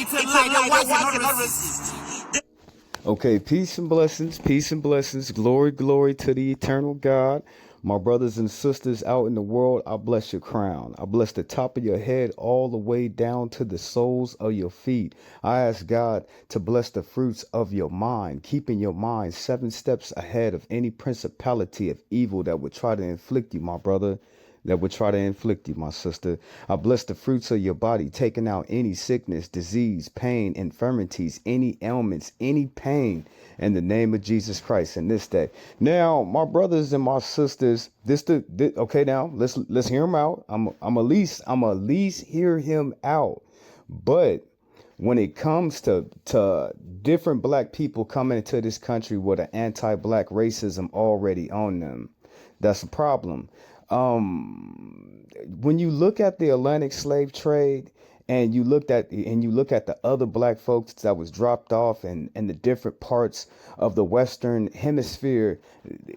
It's either white or not racist. Okay, peace and blessings, glory to the eternal God. My brothers and sisters out in the world, I bless your crown. I bless the top of your head all the way down to the soles of your feet. I ask God to bless the fruits of your mind, keeping your mind 7 steps ahead of any principality of evil that would try to inflict you, my brother. That would try to inflict you, my sister. I bless the fruits of your body, taking out any sickness, disease, pain, infirmities, any ailments, any pain in the name of Jesus Christ in this day. Now, my brothers and my sisters, okay, now let's hear him out. I'm at least hear him out. But when it comes to different black people coming into this country with an anti-black racism already on them, that's a problem. When you look at the Atlantic slave trade and you look at the other black folks that was dropped off in the different parts of the Western hemisphere,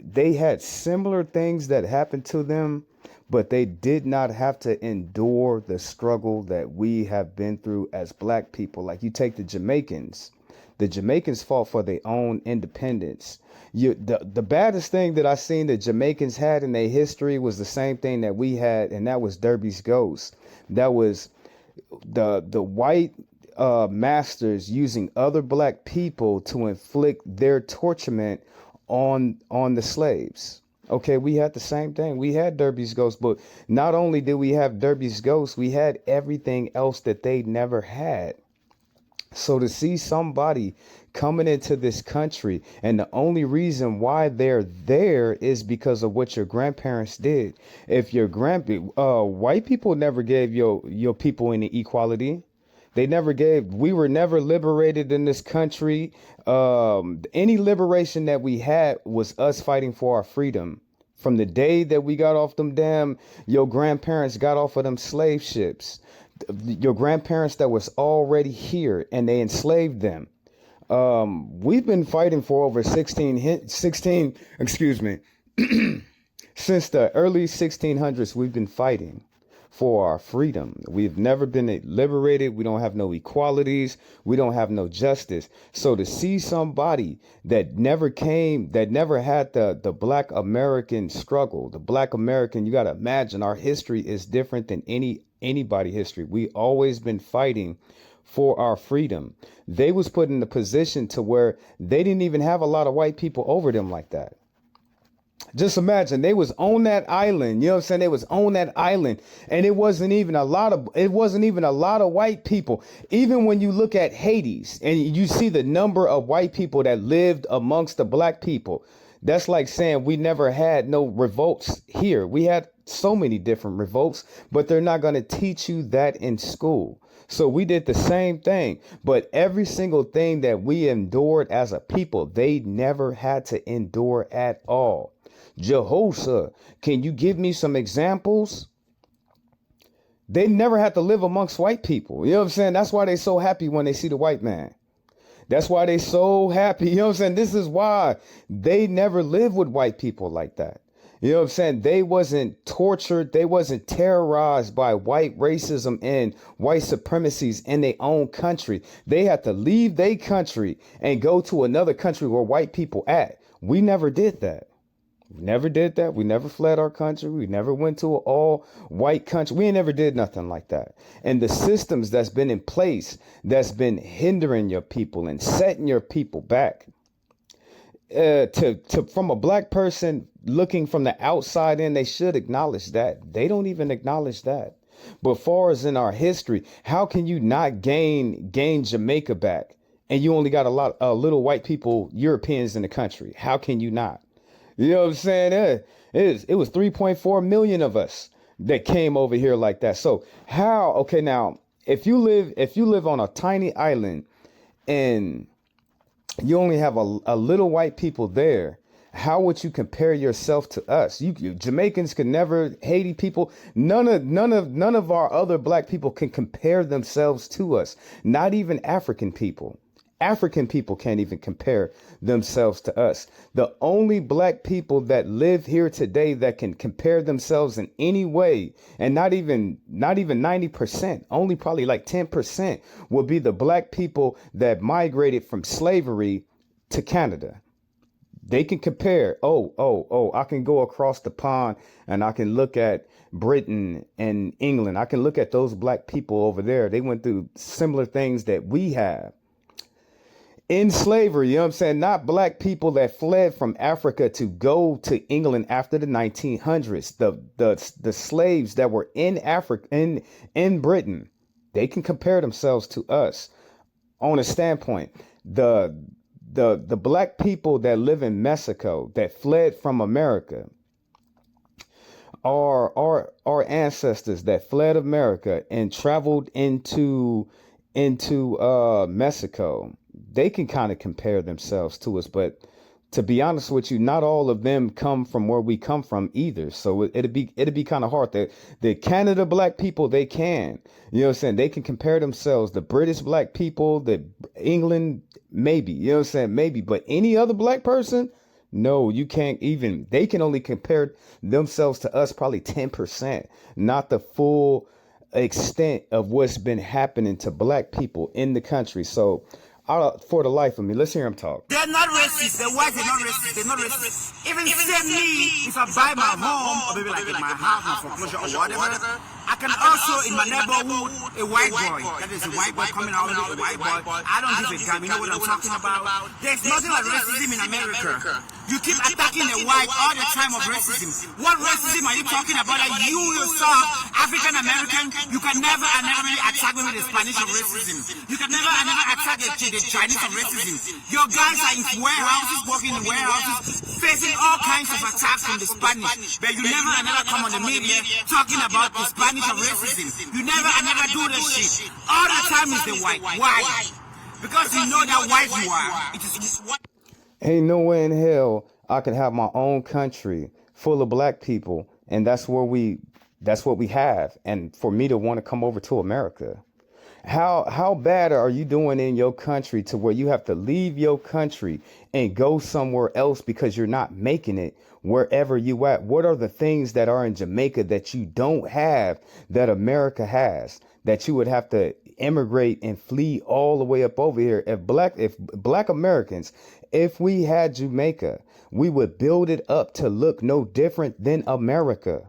they had similar things that happened to them, but they did not have to endure the struggle that we have been through as black people. Like you take the Jamaicans. The Jamaicans fought for their own independence. The baddest thing that I seen the Jamaicans had in their history was the same thing that we had, and that was Derby's Ghost. That was the white masters using other black people to inflict their torturement on the slaves. Okay, we had the same thing. We had Derby's Ghost, but not only did we have Derby's Ghost, we had everything else that they never had. So to see somebody coming into this country and the only reason why they're there is because of what your grandparents did. If your white people never gave your people any equality. We were never liberated in this country. Any liberation that we had was us fighting for our freedom. From the day that we got off your grandparents got off of them slave ships. Your grandparents that was already here and they enslaved them. We've been fighting for over 16, since the early 1600s, we've been fighting for our freedom. We've never been liberated. We don't have no equalities. We don't have no justice. So to see somebody that never had the black American struggle, the black American, you got to imagine our history is different than anybody history. We always been fighting for our freedom. They was put in a position to where they didn't even have a lot of white people over them like that. Just imagine they was on that island, you know what I'm saying? They was on that island and it wasn't even a lot of white people. Even when you look at Hades and you see the number of white people that lived amongst the black people, that's like saying we never had no revolts here. We had so many different revolts, but they're not going to teach you that in school. So we did the same thing, but every single thing that we endured as a people, they never had to endure at all. Jehoshaphat, can you give me some examples? They never had to live amongst white people. You know what I'm saying? That's why they so happy when they see the white man. That's why they so happy. You know what I'm saying? This is why they never lived with white people like that. You know what I'm saying? They wasn't tortured. They wasn't terrorized by white racism and white supremacies in their own country. They had to leave their country and go to another country where white people at. We never did that. We never did that. We never fled our country. We never went to an all white country. We never did nothing like that. And the systems that's been in place that's been hindering your people and setting your people back. From a black person looking from the outside in, they should acknowledge that. They don't even acknowledge that. But far as in our history, how can you not gain Jamaica back and you only got a little white people, Europeans in the country? How can you not? You know what I'm saying? It was 3.4 million of us that came over here like that. So how? Okay, now if you live on a tiny island and you only have a little white people there, how would you compare yourself to us? You Jamaicans could never, Haiti people, none of our other black people can compare themselves to us. Not even African people. African people can't even compare themselves to us. The only black people that live here today that can compare themselves in any way, and not even 90%, only probably like 10% will be the black people that migrated from slavery to Canada. They can compare. I can go across the pond and I can look at Britain and England. I can look at those black people over there. They went through similar things that we have in slavery. You know what I'm saying? Not black people that fled from Africa to go to England after the 1900s. The slaves that were in Africa, in Britain, they can compare themselves to us on a standpoint. The black people that live in Mexico that fled from America, our ancestors that fled America and traveled into Mexico, they can kind of compare themselves to us. But to be honest with you, not all of them come from where we come from either. So it'd be kind of hard. The Canada black people, they can, you know what I'm saying? They can compare themselves. The British black people, the England, maybe, you know what I'm saying? Maybe, but any other black person, no, you can't even. They can only compare themselves to us probably 10%, not the full extent of what's been happening to black people in the country. So for the life of me, let's hear him talk. They're not racist. The whites are not racist. They're not racist. Even say me, if I buy my home, or maybe like in my house, my foreclosure or whatever, I can also in my neighborhood a white boy. That is a white boy coming out with a white boy. I don't give a damn. You know what I'm talking about? There's nothing like racism in America. You keep attacking the white all the time of racism. What racism are you talking about? That you yourself, African American, you can never and never really attack me with the Spanish of racism. You can never and never attack the Chinese of racism. Your guys are in warehouses, working in warehouses, facing all kinds of attacks from the Spanish. But you never and never come on the media talking about the Spanish of racism. You never and never do this shit. All the time is the white. Why? Because you know that white you are. It is what. Ain't no way in hell I could have my own country full of black people, and that's what we have. And for me to want to come over to America, how bad are you doing in your country to where you have to leave your country and go somewhere else because you're not making it wherever you at? What are the things that are in Jamaica that you don't have that America has, that you would have to immigrate and flee all the way up over here? If black Americans, if we had Jamaica, we would build it up to look no different than America.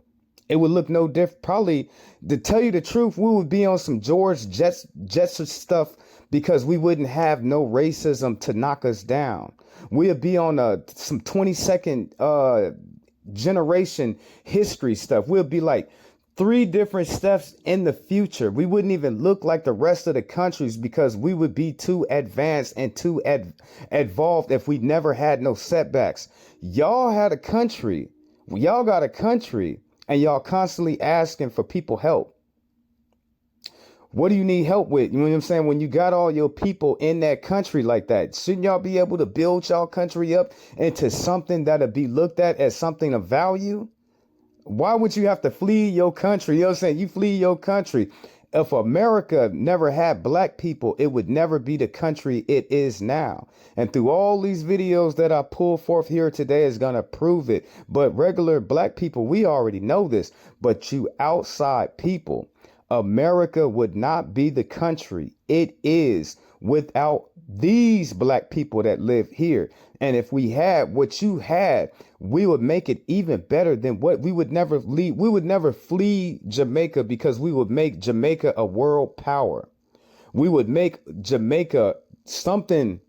It would look no different. Probably, to tell you the truth, we would be on some George Jetson stuff because we wouldn't have no racism to knock us down. We'd be on some 22nd generation history stuff. We'll be like 3 different steps in the future. We wouldn't even look like the rest of the countries because we would be too advanced and too evolved if we never had no setbacks. Y'all had a country. Y'all got a country and y'all constantly asking for people help. What do you need help with? You know what I'm saying? When you got all your people in that country like that, shouldn't y'all be able to build y'all country up into something that'll be looked at as something of value? Why would you have to flee your country? You know what I'm saying? You flee your country. If America never had black people, it would never be the country it is now. And through all these videos that I pull forth here today is going to prove it. But regular black people, we already know this. But you outside people, America would not be the country it is without these black people that live here. And if we had what you had, we would make it even better than what we would never leave. We would never flee Jamaica because we would make Jamaica a world power. We would make Jamaica something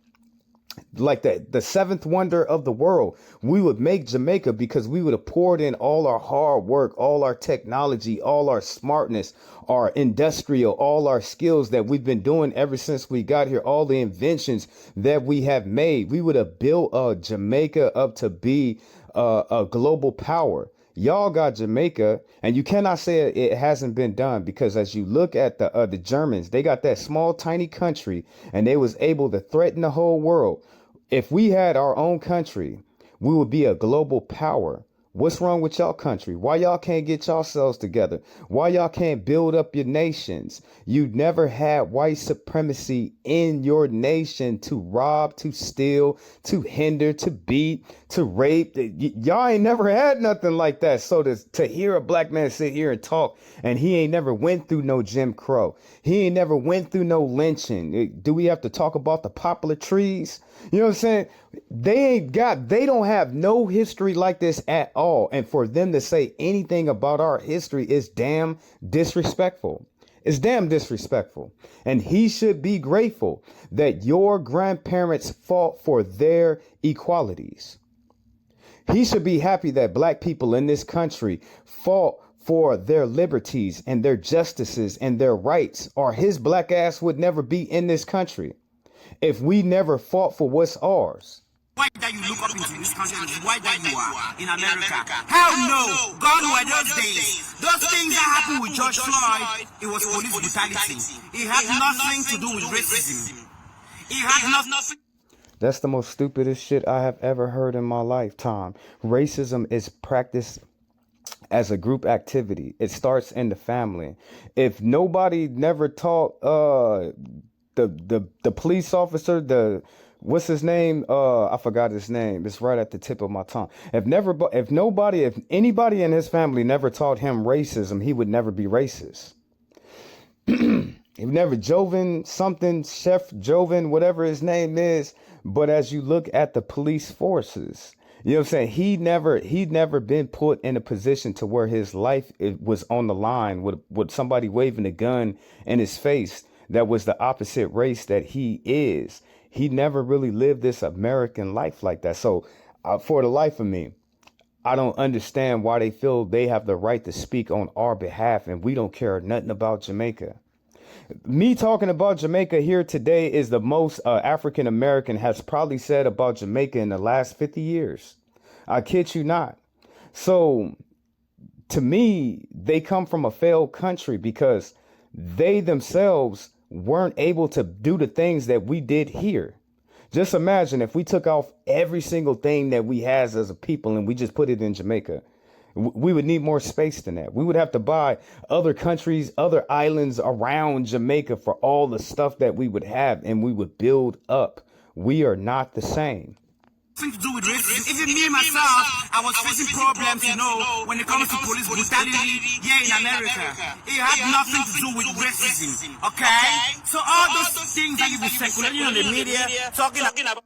like the seventh wonder of the world. We would make Jamaica because we would have poured in all our hard work, all our technology, all our smartness, our industrial, all our skills that we've been doing ever since we got here, all the inventions that we have made. We would have built Jamaica up to be a global power. Y'all got Jamaica, and you cannot say it hasn't been done, because as you look at the Germans, they got that small, tiny country, and they was able to threaten the whole world. If we had our own country, we would be a global power. What's wrong with y'all country? Why y'all can't get yourselves together? Why y'all can't build up your nations? You never had white supremacy in your nation to rob, to steal, to hinder, to beat, to rape. Y'all ain't never had nothing like that. So to hear a black man sit here and talk, and he ain't never went through no Jim Crow. He ain't never went through no lynching. Do we have to talk about the poplar trees? You know what I'm saying? They don't have no history like this at all. And for them to say anything about our history is damn disrespectful. It's damn disrespectful. And he should be grateful that your grandparents fought for their equalities. He should be happy that black people in this country fought for their liberties and their justices and their rights, or his black ass would never be in this country. If we never fought for what's ours. Why that you look up into this country is why that you are in America. Hell no! God were those days. Those things that happened with George Floyd, it was police brutality. It had nothing to do with racism. It had nothing. That's the most stupidest shit I have ever heard in my lifetime. Racism is practiced as a group activity. It starts in the family. If nobody never taught the police officer, what's his name? I forgot his name. It's right at the tip of my tongue. If anybody in his family never taught him racism, he would never be racist. He never Joven something, Chef Joven, whatever his name is. But as you look at the police forces, you know what I'm saying? He'd never been put in a position to where his life was on the line with somebody waving a gun in his face that was the opposite race that he is. He never really lived this American life like that. So for the life of me, I don't understand why they feel they have the right to speak on our behalf and we don't care nothing about Jamaica. Me talking about Jamaica here today is the most African American has probably said about Jamaica in the last 50 years. I kid you not. So to me, they come from a failed country because they themselves weren't able to do the things that we did here. Just imagine if we took off every single thing that we has as a people and we just put it in Jamaica. We would need more space than that. We would have to buy other countries, other islands around Jamaica for all the stuff that we would have, and we would build up. We are not the same. Nothing to do with racism. Even me myself, I was facing problems, when it comes to police brutality here in America. It had nothing to do with racism, okay? So all those things that you be circulating on the media, talking about.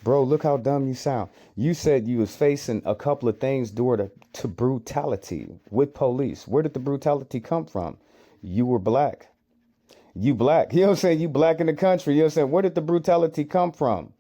Bro, look how dumb you sound. You said you was facing a couple of things due to brutality with police. Where did the brutality come from? You were black. You black. You know what I'm saying? You black in the country. You know what I'm saying? Where did the brutality come from?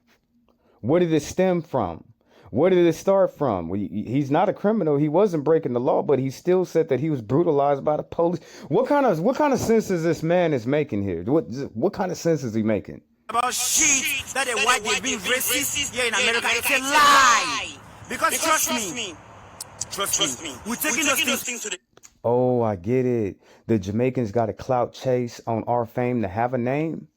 Where did it stem from? Where did it start from? Well, he's not a criminal. He wasn't breaking the law, but he still said that he was brutalized by the police. What kind of sense is this man is making here? What kind of sense is he making? About shit that the white they being racist here in America. It's a lie. Because trust me, we're taking those things to the. Oh, I get it. The Jamaicans got a clout chase on our fame to have a name.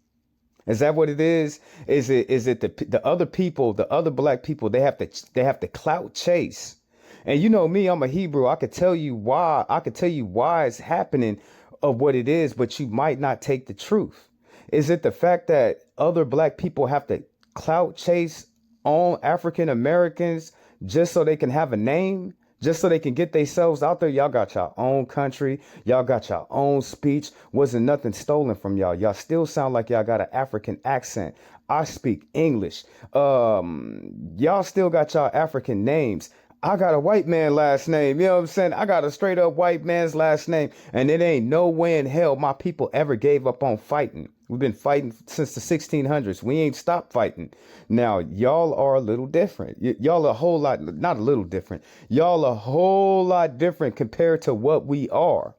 Is that what it is? Is it the other people, the other black people? They have to clout chase. And you know me, I'm a Hebrew. I could tell you why. I could tell you why it's happening of what it is, but you might not take the truth. Is it the fact that other black people have to clout chase on African Americans just so they can have a name? Just so they can get themselves out there? Y'all got your own country. Y'all got your own speech. Wasn't nothing stolen from y'all. Y'all still sound like y'all got an African accent. I speak English. Y'all still got y'all African names. I got a white man last name. You know what I'm saying? I got a straight up white man's last name. And it ain't no way in hell my people ever gave up on fighting. We've been fighting since the 1600s. We ain't stopped fighting. Now, y'all are a little different. Y'all a whole lot, not a little different. Y'all a whole lot different compared to what we are.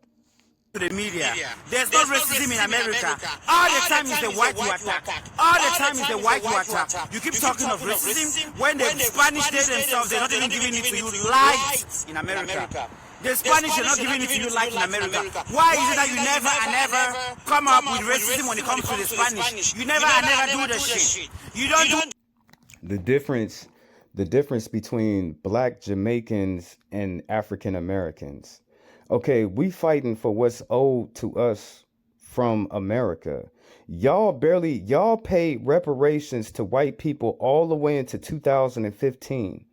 To the media. There's no racism in America. All the time is the white you attack. All the time is the white you attack. You keep talking of racism when the Spanish they themselves, they're not even giving it to you light in America. The Spanish are not giving it to you light in America. Why is it that you never and never come up with racism when it comes to the Spanish? You never and never do the shit. You don't do. The difference the difference between black Jamaicans and African Americans. Okay, we fighting for what's owed to us from America. Y'all paid reparations to white people all the way into 2015.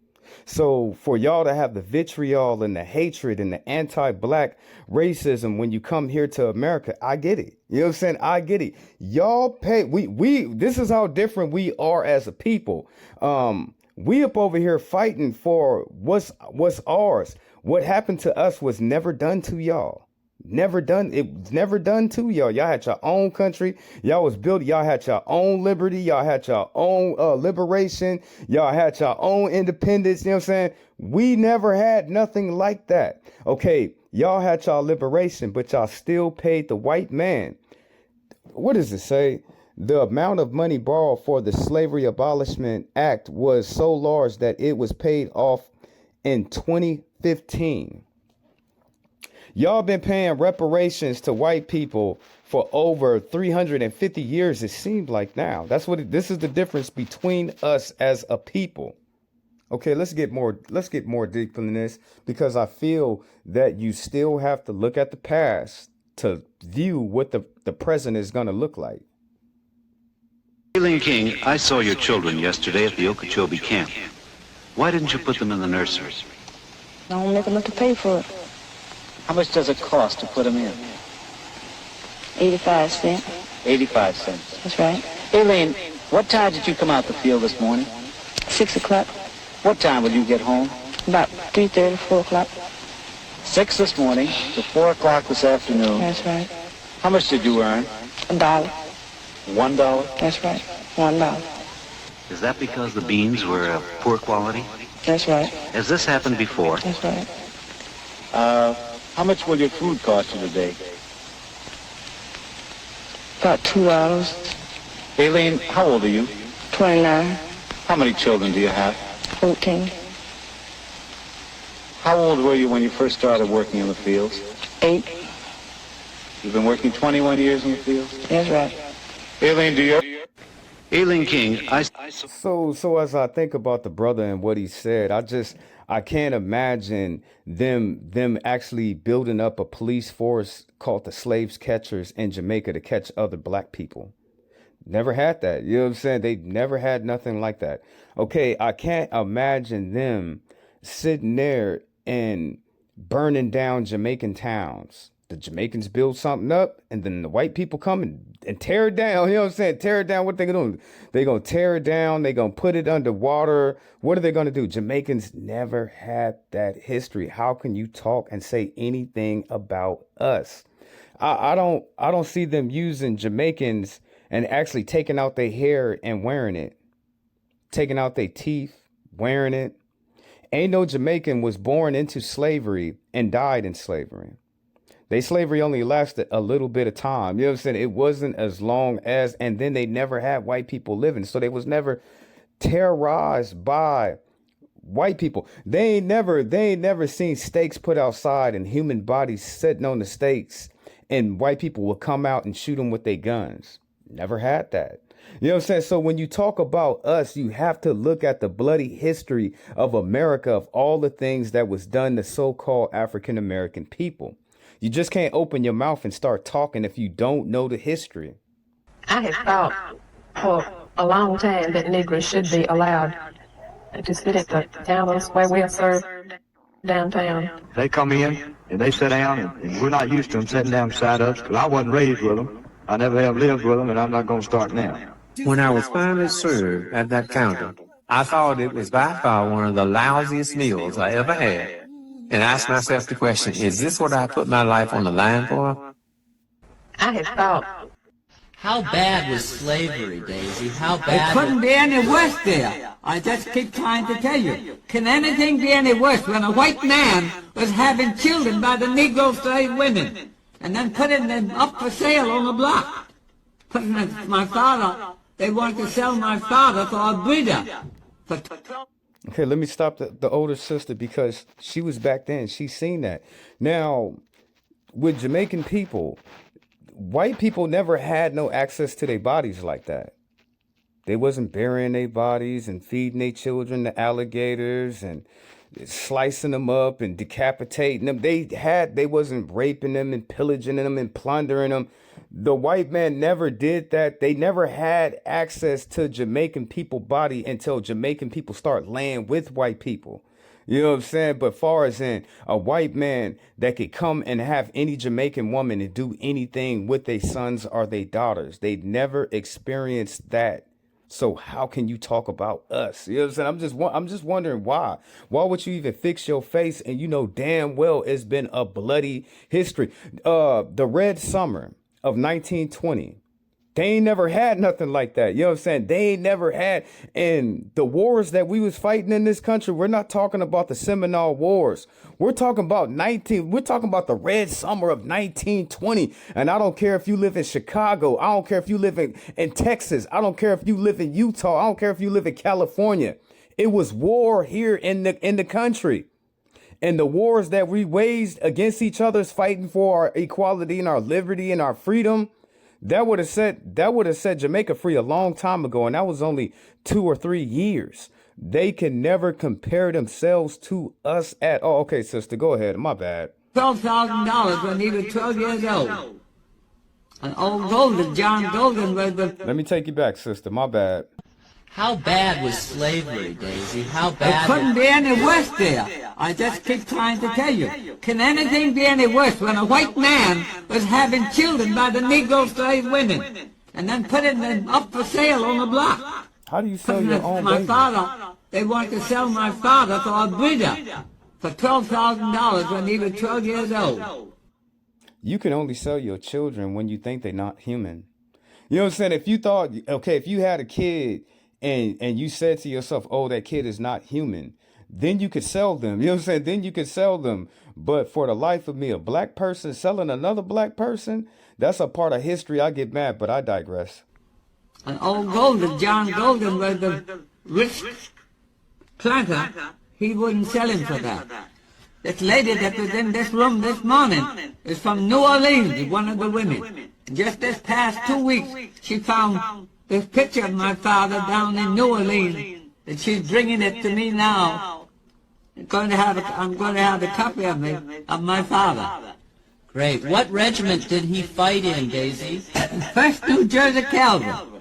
So for y'all to have the vitriol and the hatred and the anti-black racism when you come here to America, I get it. You know what I'm saying? I get it. Y'all pay we this is how different we are as a people. We up over here fighting for what's ours. What happened to us was never done to y'all. Never done. It was never done to y'all. Y'all had your own country. Y'all was built. Y'all had your own liberty. Y'all had your own liberation. Y'all had your own independence. You know what I'm saying? We never had nothing like that. Okay, y'all had y'all liberation, but y'all still paid the white man. What does it say? The amount of money borrowed for the Slavery Abolishment Act was so large that it was paid off in 2015. Y'all been paying reparations to white people for over 350 years, it seemed like now. This is the difference between us as a people. Okay, let's get more deep in this, because I feel that you still have to look at the past to view what the present is going to look like. Aileen King, I saw your children yesterday at the Okeechobee camp. Why didn't you put them in the nursery? I don't make enough to pay for it. How much does it cost to put them in? 85 cents. 85 cents. That's right. Aileen, what time did you come out the field this morning? 6 o'clock. What time will you get home? About 3:30, 4 o'clock. 6 this morning to 4 o'clock this afternoon. That's right. How much did you earn? $1. $1? That's right. $1. Is that because the beans were of poor quality? That's right. Has this happened before? That's right. How much will your food cost you today? About $2. Aileen, how old are you? 29. How many children do you have? 14. How old were you when you first started working in the fields? 8. You've been working 21 years in the fields? That's right. Aileen, do you? Aileen King, So as I think about the brother and what he said, I can't imagine them actually building up a police force called the Slaves Catchers in Jamaica to catch other black people. Never had that. You know what I'm saying? They never had nothing like that. Okay, I can't imagine them sitting there and burning down Jamaican towns. The Jamaicans build something up, and then the white people come and tear it down. You know what I'm saying? Tear it down. What they gonna do? They gonna tear it down. They gonna put it underwater. What are they gonna do? Jamaicans never had that history. How can you talk and say anything about us? I don't see them using Jamaicans and actually taking out their hair and wearing it, taking out their teeth, wearing it. Ain't no Jamaican was born into slavery and died in slavery. They slavery only lasted a little bit of time. You know what I'm saying? It wasn't as long as, and then they never had white people living. So they was never terrorized by white people. They ain't never seen stakes put outside and human bodies sitting on the stakes, and white people would come out and shoot them with their guns. Never had that. You know what I'm saying? So when you talk about us, you have to look at the bloody history of America, of all the things that was done to so-called African American people. You just can't open your mouth and start talking if you don't know the history. I have thought for a long time that Negroes should be allowed to sit at the counters where we are served downtown. They come in and they sit down, and we're not used to them sitting down beside us, because I wasn't raised with them. I never have lived with them, and I'm not going to start now. When I was finally served at that counter, I thought it was by far one of the lousiest meals I ever had. And I asked myself the question, is this what I put my life on the line for? I have thought, how bad was slavery, Daisy? How bad? It couldn't be any worse there. I just keep trying to tell you. Can anything be any worse when a white man was having children by the Negro slave women and then putting them up for sale on the block? Putting my father, they wanted to sell my father for a breeder. Okay, let me stop the older sister, because she was back then. She's seen that. Now, with Jamaican people, white people never had no access to their bodies like that. They wasn't burying their bodies and feeding their children to alligators and slicing them up and decapitating them. They wasn't raping them and pillaging them and plundering them. The white man never did that. They never had access to Jamaican people body until Jamaican people start laying with white people. You know what I'm saying? But far as in a white man that could come and have any Jamaican woman and do anything with their sons or their daughters, they never experienced that. So how can you talk about us? You know what I'm saying? I'm just wondering why. Why would you even fix your face? And you know damn well it's been a bloody history. The Red Summer of 1920. They ain't never had nothing like that. You know what I'm saying? They ain't never had. And the wars that we was fighting in this country, we're not talking about the Seminole Wars. We're talking about the Red Summer of 1920. And I don't care if you live in Chicago. I don't care if you live in Texas. I don't care if you live in Utah. I don't care if you live in California. It was war here in the country. And the wars that we waged against each other's fighting for our equality and our liberty and our freedom, that would have set Jamaica free a long time ago, and that was only 2 or 3 years. They can never compare themselves to us at all. Okay, sister, go ahead. My bad. $12,000 when he was 12 years old. And old Golden, John Golden was the... Let me take you back, sister. My bad. How bad was slavery, Daisy? How It bad? couldn't be any worse there. I just keep trying to tell you. Can anything be any worse when a white man was having children by the Negro slave women and then putting them up for sale on the block? How do you sell your own My baby? father, they wanted to sell my father for a breeder for $12,000 when he was 12 years old. You can only sell your children when you think they're not human. You know what I'm saying? If you thought, okay, if you had a kid and you said to yourself, oh, that kid is not human, then you could sell them. You know what I'm saying? Then you could sell them. But for the life of me, a black person selling another black person, that's a part of history. I get mad, but I digress. And old Golden, John Golden was the rich planter. He wouldn't sell him for that. This lady that was in this room this morning is from New Orleans, one of the women. Just this past 2 weeks, she found this picture of my father down in New Orleans, and she's bringing it to me now. I'm going to have a copy of my father. Great. What regiment did he fight in, Daisy? 1st New Jersey Cavalry.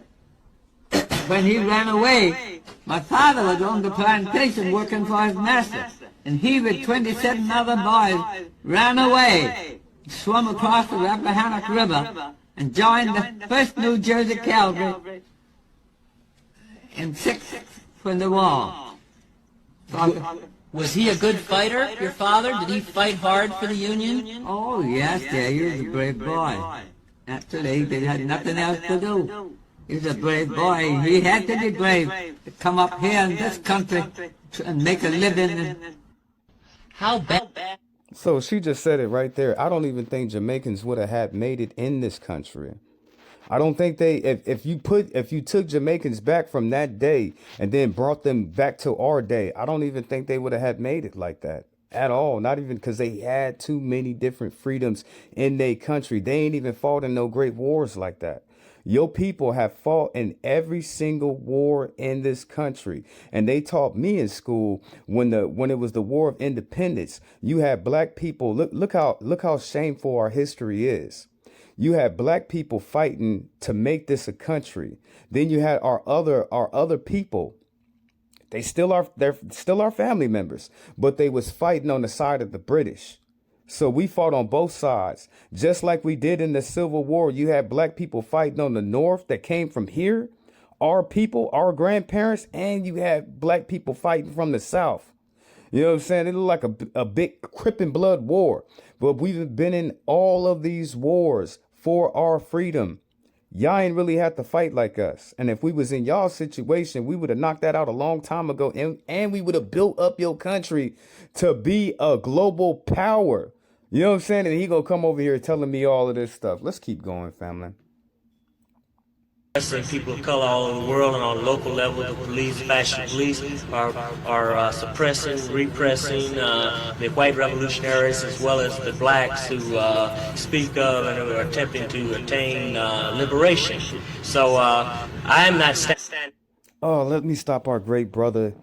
When he ran away, my father was on the plantation working for his master, and he with 27 other boys ran away, swam across the Rappahannock River, and joined the 1st New Jersey Cavalry in 6th from the war. Was he a good fighter, your father? Did he fight hard for the Union? Oh, yes, dear, he was a brave boy. Actually, he had nothing else to do. He was a brave boy. He had to be brave to come up here in this country and make a living. How bad? So she just said it right there. I don't even think Jamaicans would have had made it in this country. I don't think if you took Jamaicans back from that day and then brought them back to our day, I don't even think they would have had made it like that at all. Not even because they had too many different freedoms in their country. They ain't even fought in no great wars like that. Your people have fought in every single war in this country. And they taught me in school when it was the War of Independence, you had black people. Look how shameful our history is. You had black people fighting to make this a country. Then you had our other people. They're still our family members, but they was fighting on the side of the British. So we fought on both sides, just like we did in the Civil War. You had black people fighting on the North that came from here, our people, our grandparents, and you had black people fighting from the South. You know what I'm saying? It looked like a big cripping blood war, but we've been in all of these wars for our freedom. Y'all ain't really had to fight like us. And if we was in y'all's situation, we would have knocked that out a long time ago. And we would have built up your country to be a global power. You know what I'm saying? And he gonna come over here telling me all of this stuff. Let's keep going, family. Oppressing people of color all over the world, and on a local level, the police, fascist police, are suppressing, repressing the white revolutionaries as well as the blacks who speak of and are attempting to attain liberation. So I am not standing. Oh, let me stop our great brother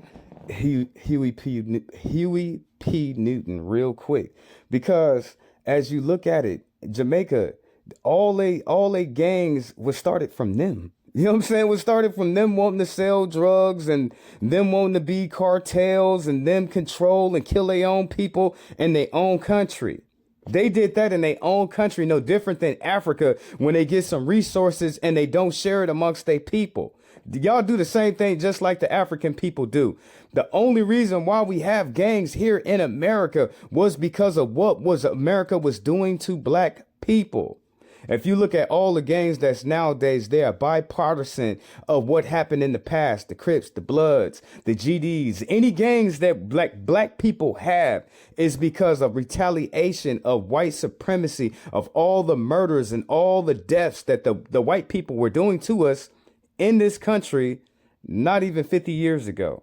Huey P. Newton real quick, because as you look at it, Jamaica, all they gangs was started from them. You know what I'm saying? Was started from them wanting to sell drugs and them wanting to be cartels and them control and kill their own people in their own country. They did that in their own country, no different than Africa when they get some resources and they don't share it amongst their people. Y'all do the same thing just like the African people do. The only reason why we have gangs here in America was because of what America was doing to black people. If you look at all the gangs that's nowadays, they are bipartisan of what happened in the past. The Crips, the Bloods, the GDs, any gangs that black people have is because of retaliation of white supremacy, of all the murders and all the deaths that the white people were doing to us in this country not even 50 years ago.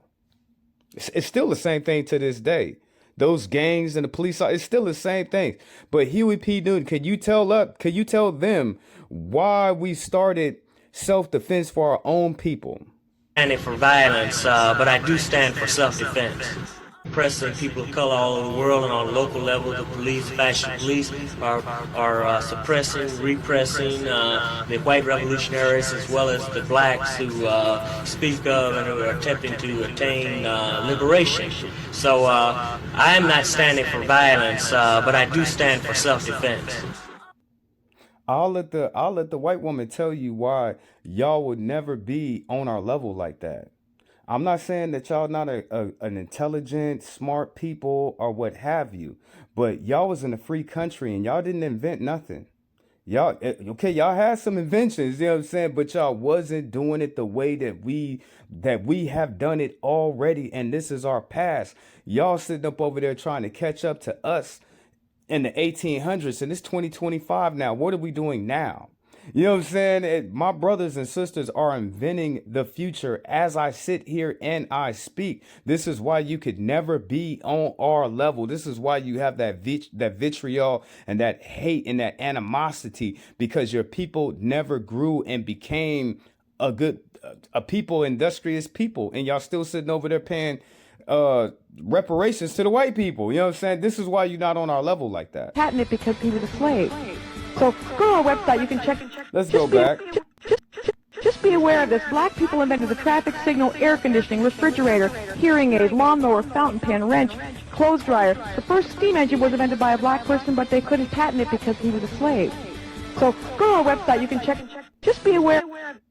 It's still the same thing to this day. Those gangs and the police, it's still the same thing. But Huey P. Newton, could you tell them why we started self-defense for our own people? Standing for violence, but I do stand for self-defense. Oppressing people of color all over the world, and on a local level, the police, fascist police, are suppressing, repressing the white revolutionaries as well as the blacks who speak of and are attempting to attain liberation. So I am not standing for violence, but I do stand for self-defense. I'll let the white woman tell you why y'all would never be on our level like that. I'm not saying that y'all not an intelligent, smart people or what have you, but y'all was in a free country and y'all didn't invent nothing. Y'all had some inventions, you know what I'm saying, but y'all wasn't doing it the way that we have done it already, and this is our past. Y'all sitting up over there trying to catch up to us in the 1800s, and it's 2025 now. What are we doing now? You know what I'm saying? My brothers and sisters are inventing the future as I sit here and I speak. This is why you could never be on our level. This is why you have that vitriol and that hate and that animosity, because your people never grew and became a people, industrious people. And y'all still sitting over there paying reparations to the white people. You know what I'm saying? This is why you're not on our level like that. Patent it because he was a slave. So go to our website, you can check. Let's go back. Just be aware of this. Black people invented the traffic signal, air conditioning, refrigerator, hearing aid, lawnmower, fountain pen, wrench, clothes dryer. The first steam engine was invented by a black person, but they couldn't patent it because he was a slave. So go to our website, you can check. Just be aware.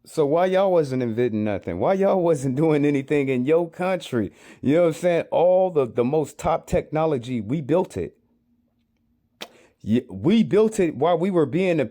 So why y'all wasn't inventing nothing? Why y'all wasn't doing anything in your country? You know what I'm saying? All the most top technology, we built it. We built it while we were being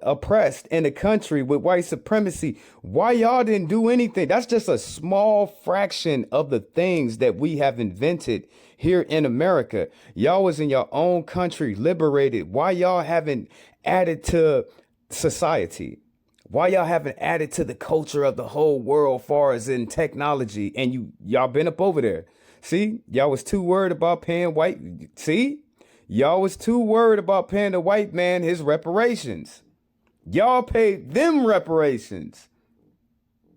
oppressed in the country with white supremacy. Why y'all didn't do anything? That's just a small fraction of the things that we have invented here in America. Y'all was in your own country, liberated. Why y'all haven't added to society? Why y'all haven't added to the culture of the whole world far as in technology? And y'all been up over there. See, y'all was too worried about paying white. See? Y'all was too worried about paying the white man his reparations. Y'all paid them reparations.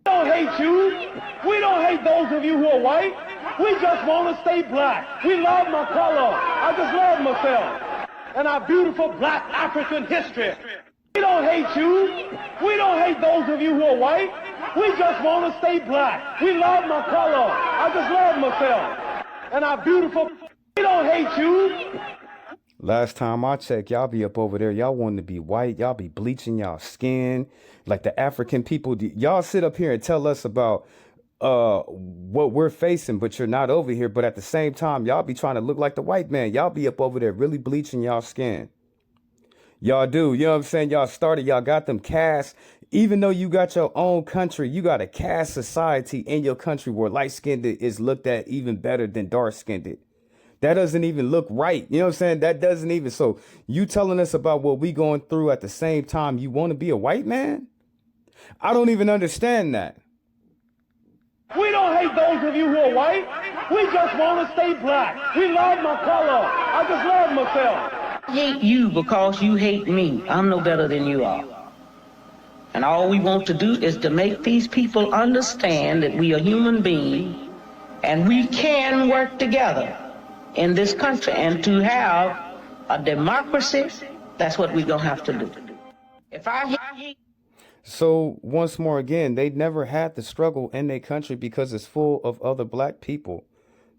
We don't hate you. We don't hate those of you who are white. We just want to stay black. We love my color. I just love myself and our beautiful black African history. We don't hate you. We don't hate those of you who are white. We just want to stay black. We love my color. I just love myself and our beautiful. We don't hate you. Last time I checked, y'all be up over there. Y'all wanting to be white. Y'all be bleaching y'all skin like the African people. Y'all sit up here and tell us about what we're facing, but you're not over here. But at the same time, y'all be trying to look like the white man. Y'all be up over there really bleaching y'all skin. Y'all do. You know what I'm saying? Y'all got them casts. Even though you got your own country, you got a caste society in your country where light-skinned is looked at even better than dark-skinned. That doesn't even look right. You know what I'm saying? That doesn't even. So you telling us about what we going through at the same time you want to be a white man? I don't even understand that. We don't hate those of you who are white. We just want to stay black. We love my color. I just love myself. I hate you because you hate me. I'm no better than you are. And all we want to do is to make these people understand that we are human beings and we can work together in this country, and to have a democracy, that's what we're going to have to do. If I hate... So once more again, they never had the struggle in their country because it's full of other black people.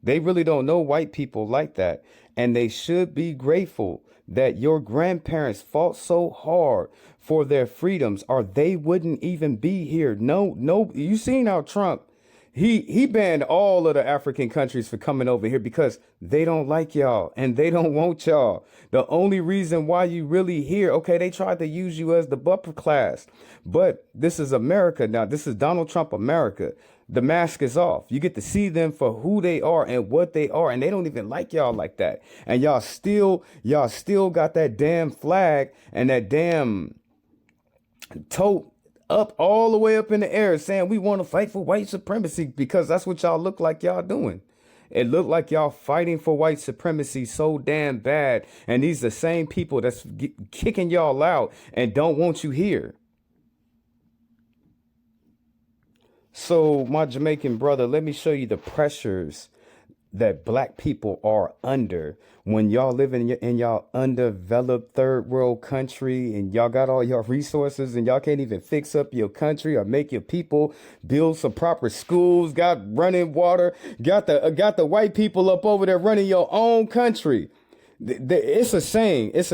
They really don't know white people like that. And they should be grateful that your grandparents fought so hard for their freedoms, or they wouldn't even be here. No, you seen how Trump, he banned all of the African countries for coming over here because they don't like y'all and they don't want y'all. The only reason why you really here, okay, they tried to use you as the buffer class, but this is America now. This is Donald Trump America. The mask is off. You get to see them for who they are and what they are, and they don't even like y'all like that. And y'all still got that damn flag and that damn tote up all the way up in the air saying we want to fight for white supremacy, because that's what y'all look like y'all doing. It looked like y'all fighting for white supremacy so damn bad. And these are the same people that's kicking y'all out and don't want you here. So my Jamaican brother, let me show you the pressures that black people are under when y'all live in y'all undeveloped third world country, and y'all got all your resources and y'all can't even fix up your country or make your people build some proper schools, got running water, got the white people up over there running your own country. It's a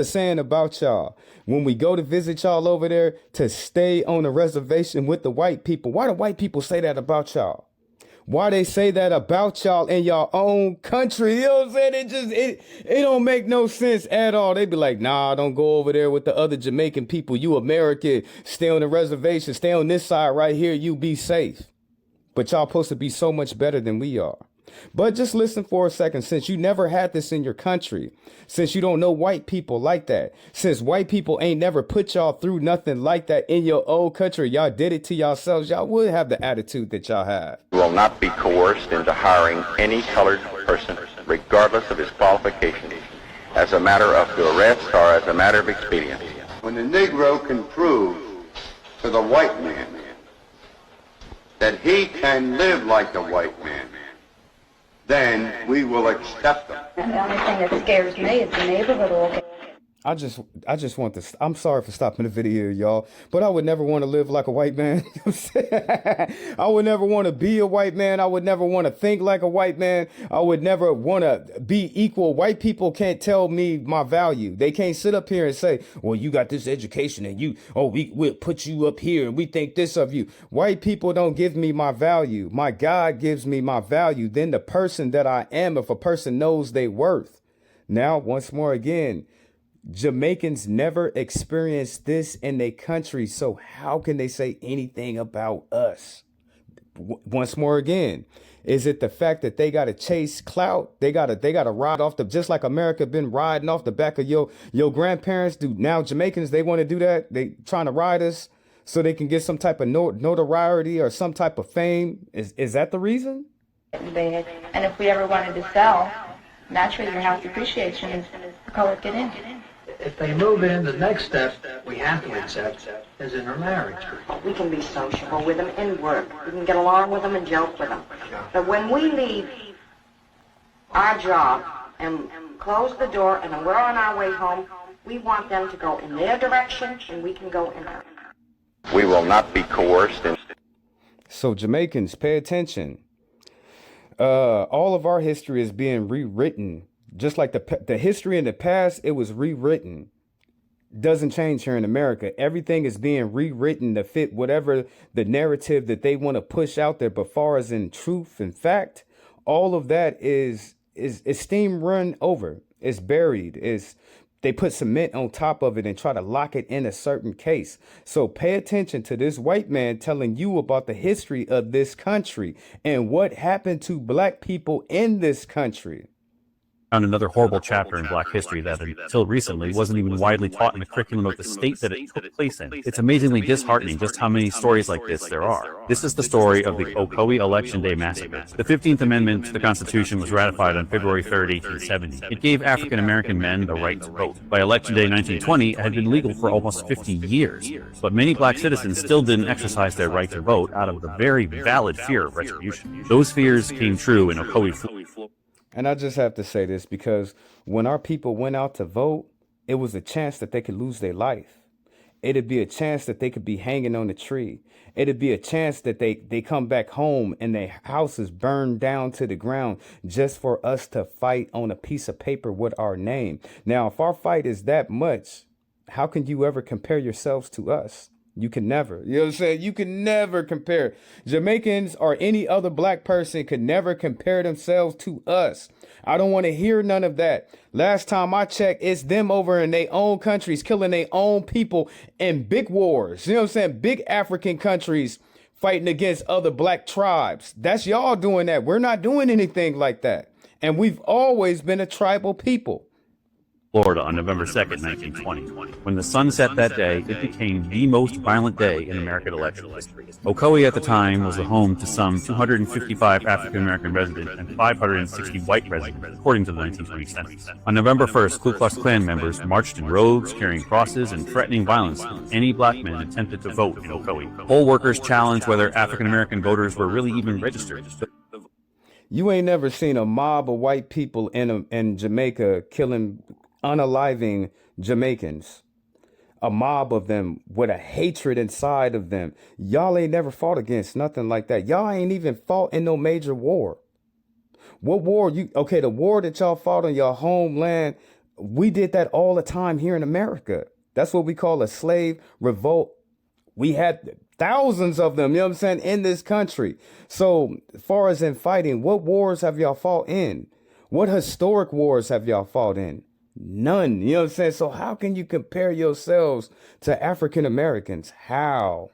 saying about y'all. When we go to visit y'all over there, to stay on the reservation with the white people. Why do white people say that about y'all? Why they say that about y'all in your own country? You know what I'm saying? It don't make no sense at all. They be like, nah, don't go over there with the other Jamaican people. You American, stay on the reservation, stay on this side right here. You be safe. But y'all supposed to be so much better than we are. But just listen for a second. Since you never had this in your country, since you don't know white people like that, since white people ain't never put y'all through nothing like that in your own country, y'all did it to yourselves, y'all would have the attitude that y'all have. You will not be coerced into hiring any colored person, regardless of his qualifications, as a matter of duress or as a matter of expediency. When the Negro can prove to the white man that he can live like the white man, then we will accept them. And the only thing that scares me is the neighborhood organization. I just want to, I'm sorry for stopping the video, y'all, but I would never want to live like a white man. You know what I'm saying? I would never want to be a white man. I would never want to think like a white man. I would never want to be equal. White people can't tell me my value. They can't sit up here and say, well, you got this education and we'll put you up here and we think this of you. White people don't give me my value. My God gives me my value. Then the person that I am, if a person knows their worth. Now, once more again, Jamaicans never experienced this in their country, so how can they say anything about us? Once more again, is it the fact that they got to chase clout? They got to ride off just like America been riding off the back of your grandparents do. Now Jamaicans, they want to do that. They trying to ride us so they can get some type of notoriety or some type of fame. Is that the reason? And if we ever wanted to sell, naturally your house appreciation is the color get in. If they move in, the next step we have to accept is intermarriage. We can be sociable with them in work. We can get along with them and joke with them. But when we leave our job and close the door and we're on our way home, we want them to go in their direction and we can go in ours. We will not be coerced. So Jamaicans, pay attention. All of our history is being rewritten. Just like the history in the past, it was rewritten. Doesn't change here in America. Everything is being rewritten to fit whatever the narrative that they want to push out there. But far as in truth and fact, all of that is steam run over. It's buried. They put cement on top of it and try to lock it in a certain case. So pay attention to this white man telling you about the history of this country and what happened to black people in this country. found another horrible chapter in Black history that until recently wasn't even widely taught in the curriculum of the state that it took place in. It's amazingly disheartening just how many stories like this there are. This is the story of the Ocoee Election Day Massacre. The 15th Amendment to the Constitution was ratified on February 3, 1870. It gave African American men the right to vote. By Election Day 1920, it had been legal for almost 50 years, but many black citizens still didn't exercise their right to vote out of the very valid fear of retribution. Those fears came true in Ocoee, Florida. And I just have to say this because when our people went out to vote, it was a chance that they could lose their life. It'd be a chance that they could be hanging on a tree. It'd be a chance that they come back home and their houses burned down to the ground just for us to fight on a piece of paper with our name. Now, if our fight is that much, how can you ever compare yourselves to us? You can never. You know what I'm saying? You can never compare. Jamaicans or any other black person could never compare themselves to us. I don't want to hear none of that. Last time I checked, it's them over in their own countries, killing their own people in big wars. You know what I'm saying? Big African countries fighting against other black tribes. That's y'all doing that. We're not doing anything like that. And we've always been a tribal people. Florida on November 2nd, 1920. When the sun set that day, it became the most violent day in American election history. Ocoee at the time was the home to some 255 African-American residents and 560 white residents, according to the 1920 census. On November 1st, Ku Klux Klan members marched in robes, carrying crosses, and threatening violence to any black men attempted to vote in Ocoee. Poll workers challenged whether African-American voters were really even registered. You ain't never seen a mob of white people in Jamaica killing unaliving Jamaicans, a mob of them with a hatred inside of them. Y'all ain't never fought against nothing like that. Y'all ain't even fought in no major war. What war? The war that y'all fought on your homeland, we did that all the time here in America. That's what we call a slave revolt. We had thousands of them, you know what I'm saying, in this country. So as far as in fighting, what wars have y'all fought in? What historic wars have y'all fought in? None. You know what I'm saying? So how can you compare yourselves to African Americans? How?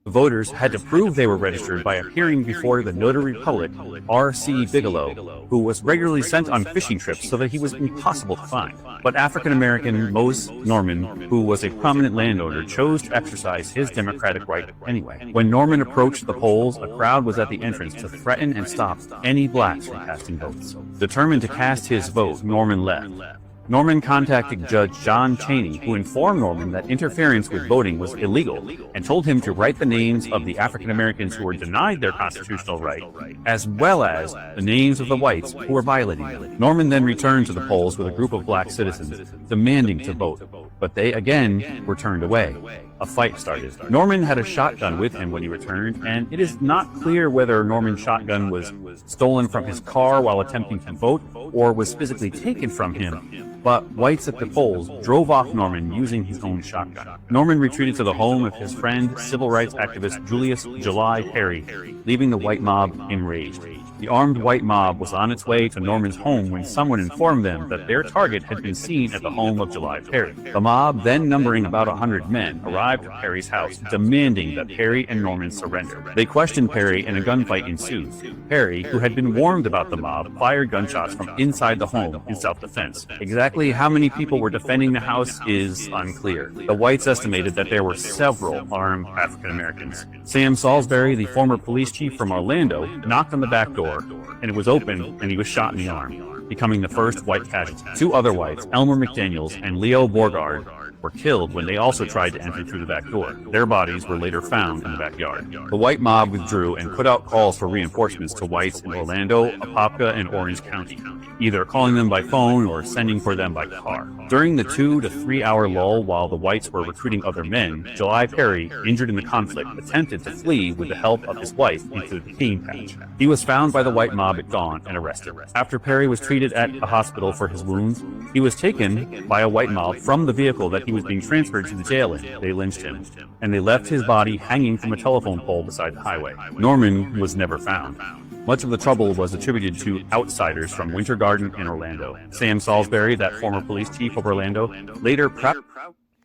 Voters had to prove they were registered by appearing before the notary public, R.C. Bigelow, who was regularly sent on fishing trips so that he was impossible to find. But African-American Mose Norman, who was a prominent landowner, chose to exercise his democratic right anyway. When Norman approached the polls, a crowd was at the entrance to threaten and stop any blacks from casting votes. Determined to cast his vote, Norman left. Norman contacted Judge John Chaney, who informed Norman that interference with voting was illegal and told him to write the names of the African Americans who were denied their constitutional right, as well as the names of the whites who were violating it. Norman then returned to the polls with a group of black citizens demanding to vote, but they again were turned away. A fight started. Norman had a shotgun with him when he returned, and it is not clear whether Norman's shotgun was stolen from his car while attempting to vote or was physically taken from him. But whites at the polls drove off Norman using his own shotgun. Norman retreated to the home of his friend, civil rights activist Julius July Perry, leaving the white mob enraged. The armed white mob was on its way to Norman's home when someone informed them that their target had been seen at the home of July Perry. The mob, then numbering about 100 men, arrived at Perry's house, demanding that Perry and Norman surrender. They questioned Perry and a gunfight ensued. Perry, who had been warned about the mob, fired gunshots from inside the home in self-defense. Exactly how many people were defending the house is unclear. The whites estimated that there were several armed African Americans. Sam Salisbury, the former police chief from Orlando, knocked on the back door, and it was open, and he was shot in the arm, becoming the first white casualty. Two other whites, Elmer McDaniels and Leo Borgard, were killed when they also tried to enter through the back door. Their bodies were later found in the backyard. The white mob withdrew and put out calls for reinforcements to whites in Orlando, Apopka, and Orange County, either calling them by phone or sending for them by car. During the 2 to 3 hour lull while the whites were recruiting other men, July Perry, injured in the conflict, attempted to flee with the help of his wife into the cane patch. He was found by the white mob at dawn and arrested. After Perry was treated at a hospital for his wounds, he was taken by a white mob from the vehicle that he was being transferred to the jail in. They lynched him, and they left his body hanging from a telephone pole beside the highway. Norman was never found. Much of the trouble was attributed to outsiders from Winter Garden and Orlando. Sam Salisbury, that former police chief of Orlando, later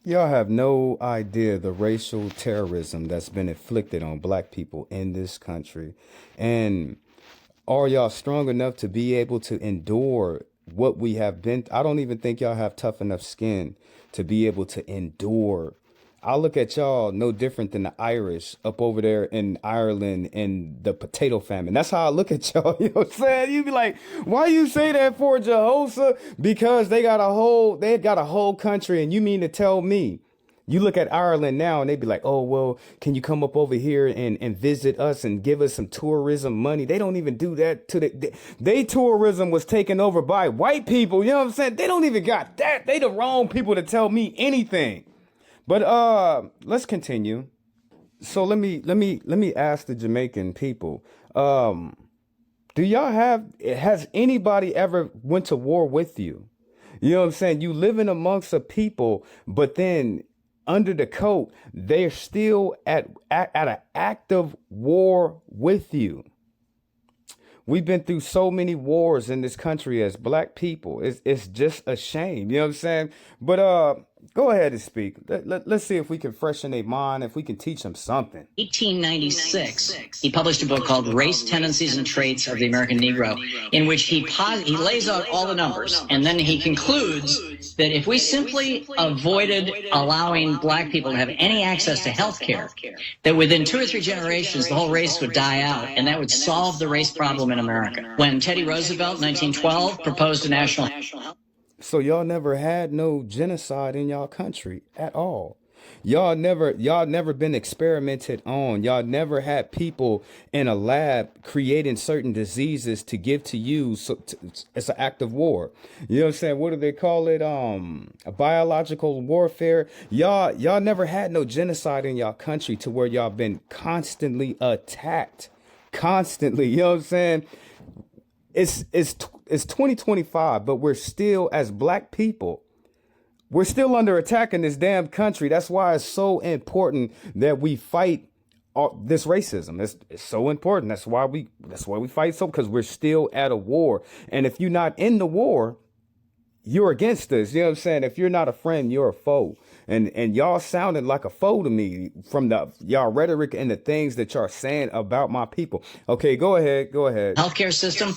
Y'all have no idea the racial terrorism that's been inflicted on black people in this country. And are y'all strong enough to be able to endure what we have been. I don't even think y'all have tough enough skin to be able to endure. I look at y'all no different than the Irish up over there in Ireland and the potato famine. That's how I look at y'all. You know what I'm saying? You be like, why you say that for, Jehoshaphat? Because they got a whole country, and you mean to tell me? You look at Ireland now and they be like, oh, well, can you come up over here and visit us and give us some tourism money? They don't even do that to they tourism was taken over by white people. You know what I'm saying? They don't even got that. They the wrong people to tell me anything. But let's continue. So let me ask the Jamaican people. Has anybody ever went to war with you? You know what I'm saying? You living amongst a people, but then under the coat, they're still at an active war with you. We've been through so many wars in this country as black people. It's just a shame. You know what I'm saying? But go ahead and speak. Let's see if we can freshen their mind, if we can teach them something. 1896, he published a book called Race, Tendencies, and Traits of the American Negro, in which he lays out all the numbers, and then he concludes that if we simply avoided allowing black people to have any access to health care, that within 2 or 3 generations, the whole race would die out, and that would solve the race problem in America. When Teddy Roosevelt, 1912, proposed a national health. So y'all never had no genocide in y'all country at all. Y'all never been experimented on. Y'all never had people in a lab creating certain diseases to give to you. So it's an act of war. You know what I'm saying? What do they call it? A biological warfare. Y'all never had no genocide in y'all country to where y'all been constantly attacked. Constantly. You know what I'm saying? It's 2025, but we're still, as black people, we're still under attack in this damn country. That's why it's so important that we fight this racism. It's so important. That's why we fight so, because we're still at a war. And if you're not in the war, you're against us. You know what I'm saying? If you're not a friend, you're a foe. And y'all sounded like a foe to me from y'all rhetoric and the things that y'all saying about my people. Okay, go ahead. Healthcare system,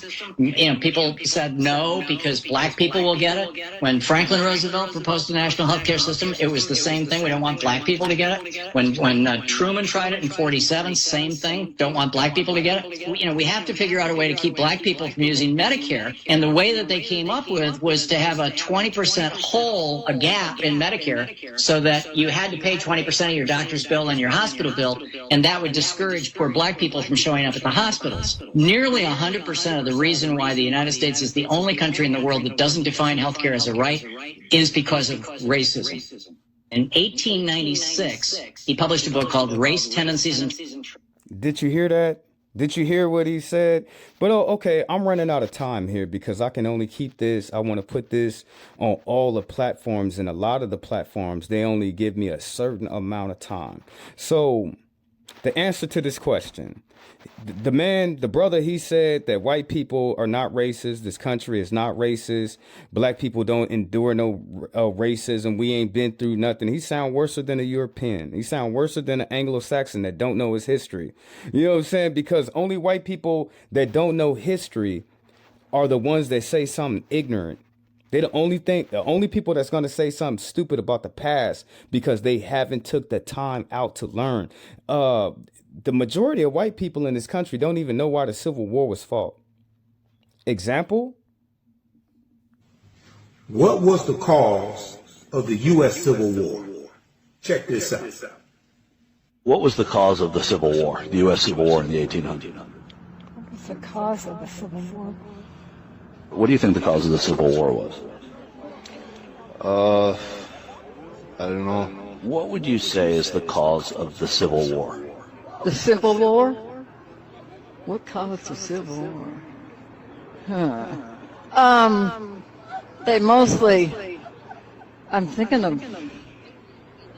people said no because black people will get it. When Franklin Roosevelt proposed a national healthcare system, it was the same thing. We don't want black people to get it. When Truman tried it in 47, same thing. Don't want black people to get it. We have to figure out a way to keep black people from using Medicare. And the way that they came up with was to have a 20% hole, a gap in Medicare, so that you had to pay 20% of your doctor's bill and your hospital bill, and that would discourage poor black people from showing up at the hospitals. Nearly 100% of the reason why the United States is the only country in the world that doesn't define healthcare as a right is because of racism. In 1896, he published a book called Race, Tendencies, and... Did you hear that? Did you hear what he said? But okay, I'm running out of time here because I can only keep this. I want to put this on all the platforms, and a lot of the platforms, they only give me a certain amount of time. So the answer to this question, the brother, he said that white people are not racist. This country is not racist. Black people don't endure no racism. We ain't been through nothing. He sound worse than a European. He sound worse than an Anglo-Saxon that don't know his history. You know what I'm saying? Because only white people that don't know history are the ones that say something ignorant. They the only people that's going to say something stupid about the past because they haven't took the time out to learn. The majority of white people in this country don't even know why the Civil War was fought. Example? What was the cause of the U.S. Civil War? Check this out. What was the cause of the Civil War, the U.S. Civil War in the 1800s? What was the cause of the Civil War? What do you think the cause of the Civil War was? I don't know. What would you say is the cause of the Civil War? The Civil War? What caused the Civil War? They mostly, I'm thinking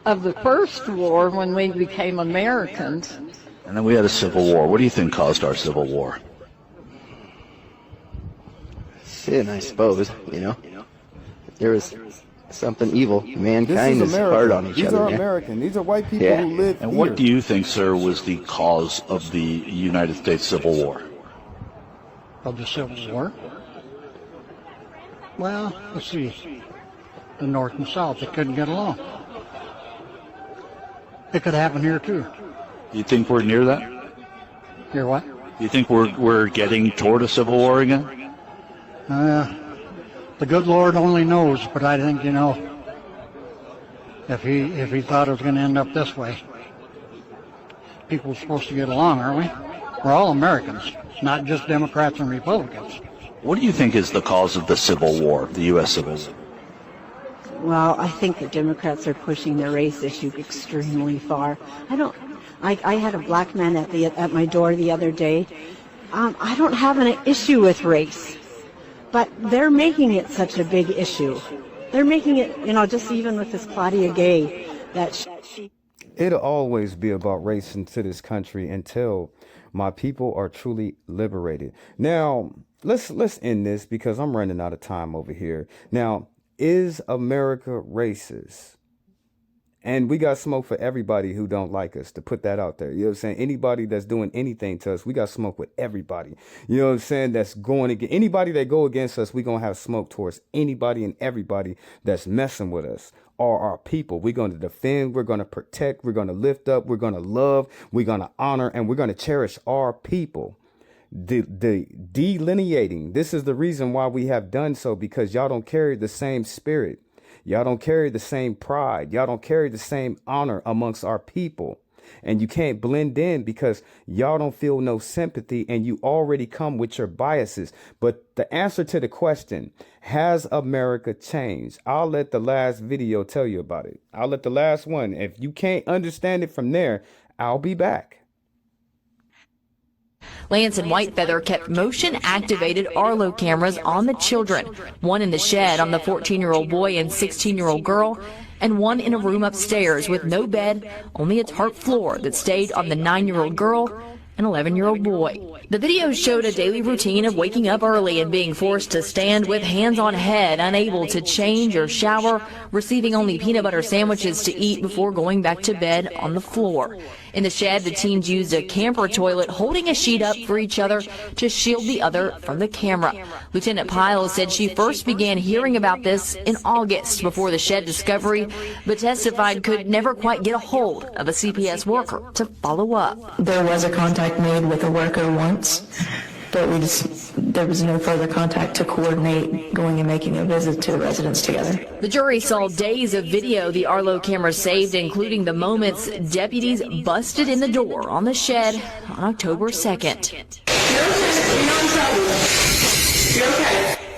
of the first war when we became Americans. And then we had a Civil War. What do you think caused our Civil War? Sin, I suppose, There was something evil. Mankind is hard on each other. These are American. These are white people who live And here. what do you think, sir, was the cause of the United States Civil War? Of the Civil War? Well, let's see. The North and South, they couldn't get along. It could happen here too. You think we're near that? Hear what? You think we're getting toward a civil war again? The good Lord only knows, but I think, you know, if he thought it was going to end up this way, people are supposed to get along, aren't we? We're all Americans, not just Democrats and Republicans. What do you think is the cause of the Civil War, the U.S. Civil War? Well, I think the Democrats are pushing the race issue extremely far. I had a black man at my door the other day. I don't have an issue with race, but they're making it such a big issue. They're making it, you know, just even with this Claudia Gay, that she... It'll always be about race into this country until my people are truly liberated. Now, let's end this because I'm running out of time over here. Now, is America racist? And we got smoke for everybody who don't like us, to put that out there. You know what I'm saying? Anybody that's doing anything to us, we got smoke with everybody. You know what I'm saying? That's going against anybody that go against us, we going to have smoke towards anybody and everybody that's messing with us or our people. We're going to defend, we're going to protect, we're going to lift up, we're going to love, we're going to honor, and we're going to cherish our people. The delineating, this is the reason why we have done so, because y'all don't carry the same spirit. Y'all don't carry the same pride. Y'all don't carry the same honor amongst our people. And you can't blend in because y'all don't feel no sympathy and you already come with your biases. But the answer to the question, has America changed? I'll let the last video tell you about it. I'll let the last one. If you can't understand it from there, I'll be back. Lance and Whitefeather kept motion-activated Arlo cameras on the children, one in the shed on the 14-year-old boy and 16-year-old girl, and one in a room upstairs with no bed, only a tarp floor that stayed on the 9-year-old girl and 11-year-old boy. The video showed a daily routine of waking up early and being forced to stand with hands on head, unable to change or shower, receiving only peanut butter sandwiches to eat before going back to bed on the floor. In the shed, the teens used a camper toilet, holding a sheet up for each other to shield the other from the camera. Lieutenant Piles said she first began hearing about this in August before the shed discovery, but testified could never quite get a hold of a CPS worker to follow up. There was a contact made with a worker once, but there was no further contact to coordinate going and making a visit to the residence together. The jury saw days of video the Arlo camera saved, including the moments deputies busted in the door on the shed on October 2nd.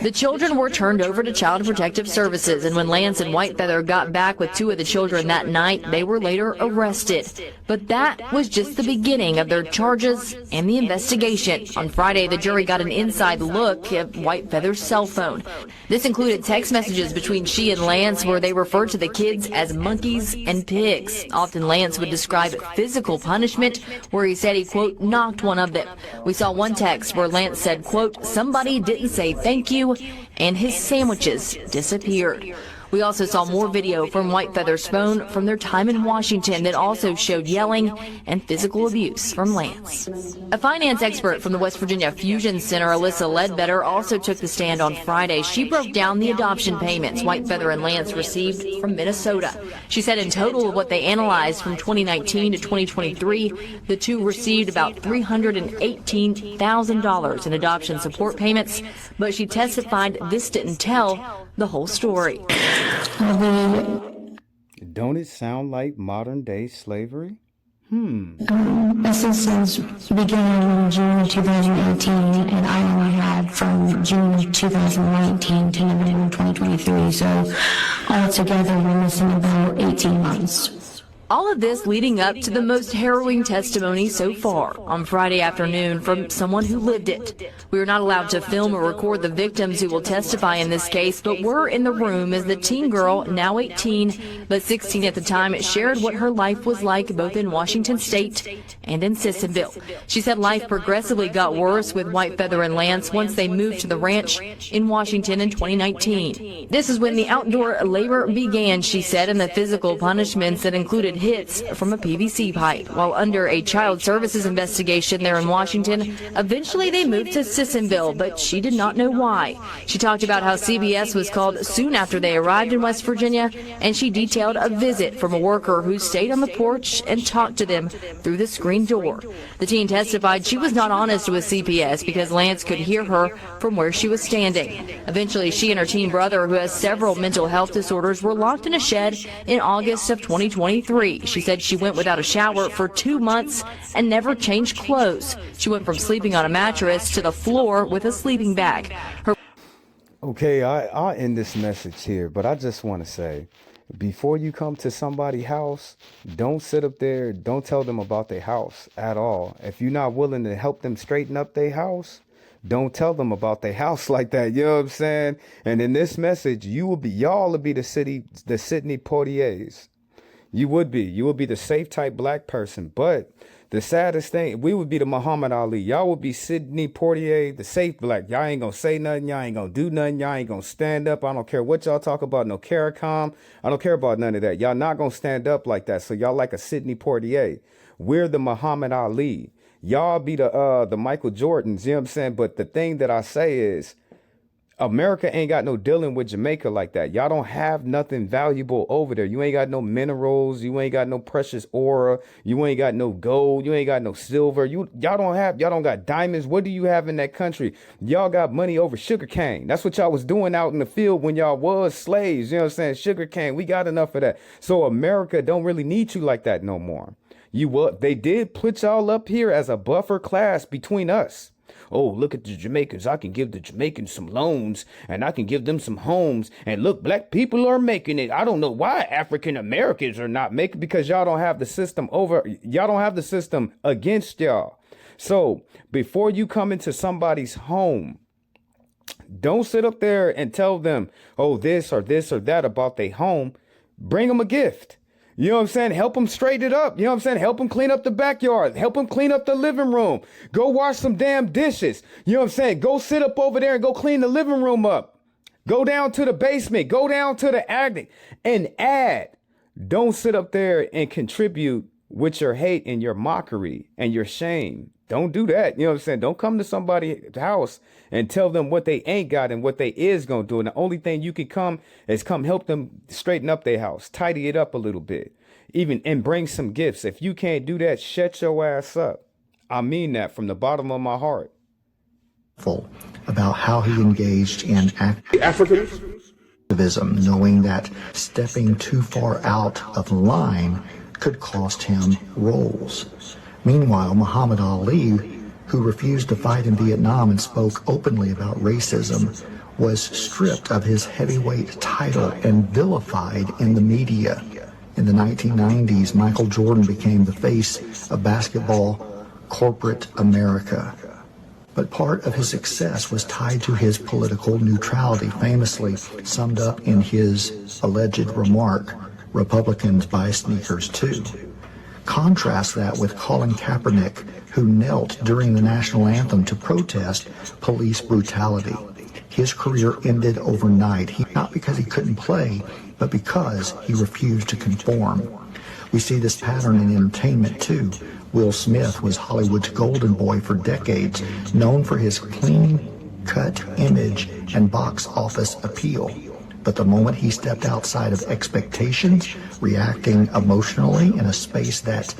The children were turned over to Child Protective Services, and when Lance and Whitefeather got back with two of the children that night, they were later arrested. But that was just the beginning of their charges and the investigation. On Friday, the jury got an inside look at Whitefeather's cell phone. This included text messages between she and Lance where they referred to the kids as monkeys and pigs. Often Lance would describe physical punishment, where he said he, quote, knocked one of them. We saw one text where Lance said, quote, somebody didn't say thank you, and his sandwiches disappeared. We also saw more video from Whitefeather's phone from their time in Washington that also showed yelling and physical abuse from Lance. A finance expert from the West Virginia Fusion Center, Alyssa Ledbetter, also took the stand on Friday. She broke down the adoption payments Whitefeather and Lance received from Minnesota. She said in total of what they analyzed from 2019 to 2023, the two received about $318,000 in adoption support payments, but she testified this didn't tell the whole story. Don't it sound like modern day slavery? Assistance began in June 2018, and I only had from June 2019 to November 2023, so altogether we're missing about 18 months. All of this leading up to the most harrowing testimony so far on Friday afternoon from someone who lived it. We were not allowed to film or record the victims who will testify in this case, but were in the room as the teen girl, now 18, but 16 at the time, shared what her life was like both in Washington State and in Sissonville. She said life progressively got worse with Whitefeather and Lance once they moved to the ranch in Washington in 2019. This is when the outdoor labor began, she said, and the physical punishments that included hits from a PVC pipe. While under a child services investigation there in Washington, eventually they moved to Sissonville, but she did not know why. She talked about how CBS was called soon after they arrived in West Virginia, and she detailed a visit from a worker who stayed on the porch and talked to them through the screen door. The teen testified she was not honest with CPS because Lance could hear her from where she was standing. Eventually, she and her teen brother, who has several mental health disorders, were locked in a shed in August of 2023. She said she went without a shower for 2 months and never changed clothes. She went from sleeping on a mattress to the floor with a sleeping bag. Okay, I'll end this message here, but I just want to say, before you come to somebody's house, don't sit up there, don't tell them about their house at all. If you're not willing to help them straighten up their house, don't tell them about their house like that. You know what I'm saying? And in this message, y'all will be the Sidney Poitiers. You would be the safe type black person. But the saddest thing, we would be the Muhammad Ali. Y'all would be Sidney Poitier, the safe black. Y'all ain't gonna say nothing. Y'all ain't gonna do nothing. Y'all ain't gonna stand up. I don't care what y'all talk about. No CARICOM. I don't care about none of that. Y'all not gonna stand up like that. So y'all like a Sidney Poitier. We're the Muhammad Ali. Y'all be the Michael Jordans. You know what I'm saying? But the thing that I say is, America ain't got no dealing with Jamaica like that. Y'all don't have nothing valuable over there. You ain't got no minerals. You ain't got no precious ore. You ain't got no gold. You ain't got no silver. Y'all don't got diamonds. What do you have in that country? Y'all got money over sugar cane. That's what y'all was doing out in the field when y'all was slaves. You know what I'm saying? Sugar cane. We got enough of that. So America don't really need you like that no more. They did put y'all up here as a buffer class between us. Oh, look at the Jamaicans. I can give the Jamaicans some loans and I can give them some homes. And look, black people are making it. I don't know why African Americans are not making it, because y'all don't have the system against y'all. So before you come into somebody's home, don't sit up there and tell them, oh, this or that about their home. Bring them a gift. You know what I'm saying? Help them straighten it up. You know what I'm saying? Help them clean up the backyard. Help them clean up the living room. Go wash some damn dishes. You know what I'm saying? Go sit up over there and go clean the living room up. Go down to the basement. Go down to the attic and add. Don't sit up there and contribute with your hate and your mockery and your shame. Don't do that. You know what I'm saying? Don't come to somebody's house and tell them what they ain't got and what they is going to do. And the only thing you can come help them straighten up their house, tidy it up a little bit, and bring some gifts. If you can't do that, shut your ass up. I mean that from the bottom of my heart. About how he engaged in activism, knowing that stepping too far out of line could cost him roles. Meanwhile, Muhammad Ali, who refused to fight in Vietnam and spoke openly about racism, was stripped of his heavyweight title and vilified in the media. In the 1990s, Michael Jordan became the face of basketball corporate America. But part of his success was tied to his political neutrality, famously summed up in his alleged remark, "Republicans buy sneakers too." Contrast that with Colin Kaepernick, who knelt during the national anthem to protest police brutality. His career ended overnight, not because he couldn't play, but because he refused to conform. We see this pattern in entertainment too. Will Smith was Hollywood's golden boy for decades, known for his clean-cut image and box office appeal. But the moment he stepped outside of expectations, reacting emotionally in a space that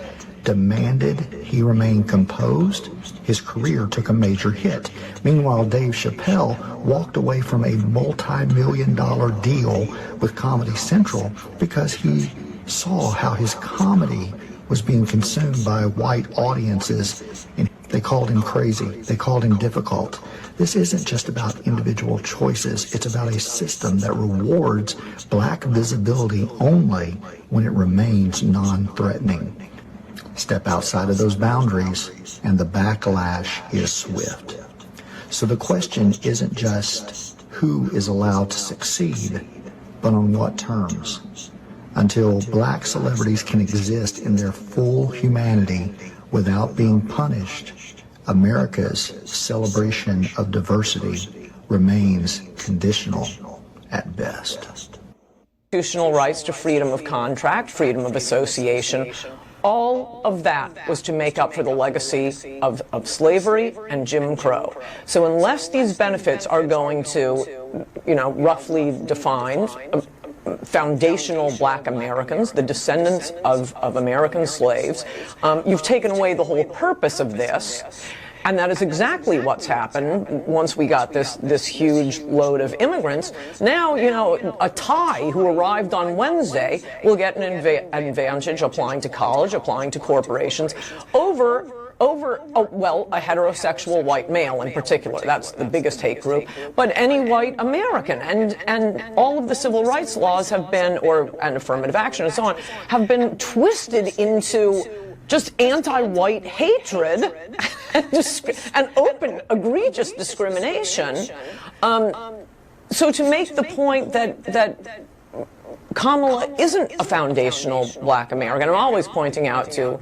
demanded he remain composed, his career took a major hit. Meanwhile, Dave Chappelle walked away from a multi-million-dollar deal with Comedy Central because he saw how his comedy was being consumed by white audiences, and they called him crazy. They called him difficult. This isn't just about individual choices. It's about a system that rewards black visibility only when it remains non-threatening. Step outside of those boundaries, and the backlash is swift. So the question isn't just who is allowed to succeed, but on what terms. Until black celebrities can exist in their full humanity without being punished, America's celebration of diversity remains conditional at best. constitutional rights to freedom of contract, freedom of association. All of that was to make up for the legacy of slavery and Jim Crow. So unless these benefits are going to, roughly defined, foundational black Americans, the descendants of American slaves, you've taken away the whole purpose of this. And that is exactly what's happened once we got this huge load of immigrants. Now, a Thai who arrived on Wednesday will get an advantage applying to college, applying to corporations, over a heterosexual white male in particular. That's the biggest hate group. But any white American. And all of the civil rights laws have been, and affirmative action and so on, have been twisted into just anti-white hatred and open, egregious discrimination. So to make the point that Kamala isn't a foundational black American. I'm always pointing out to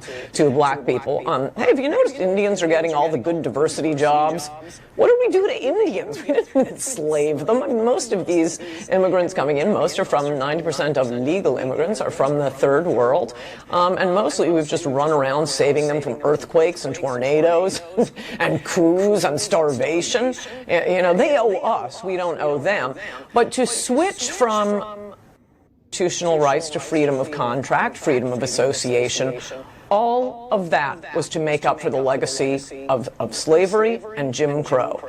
black people, hey, have you noticed Indians are getting all the good diversity jobs? What did we do to Indians? We didn't enslave them. I mean, most of these immigrants coming in, 90% of legal immigrants are from the third world. And mostly we've just run around saving them from earthquakes and tornadoes and coups and starvation. They owe us. We don't owe them. But to switch from constitutional rights to freedom of contract, freedom of association, all of that was to make up for the legacy of slavery and Jim Crow.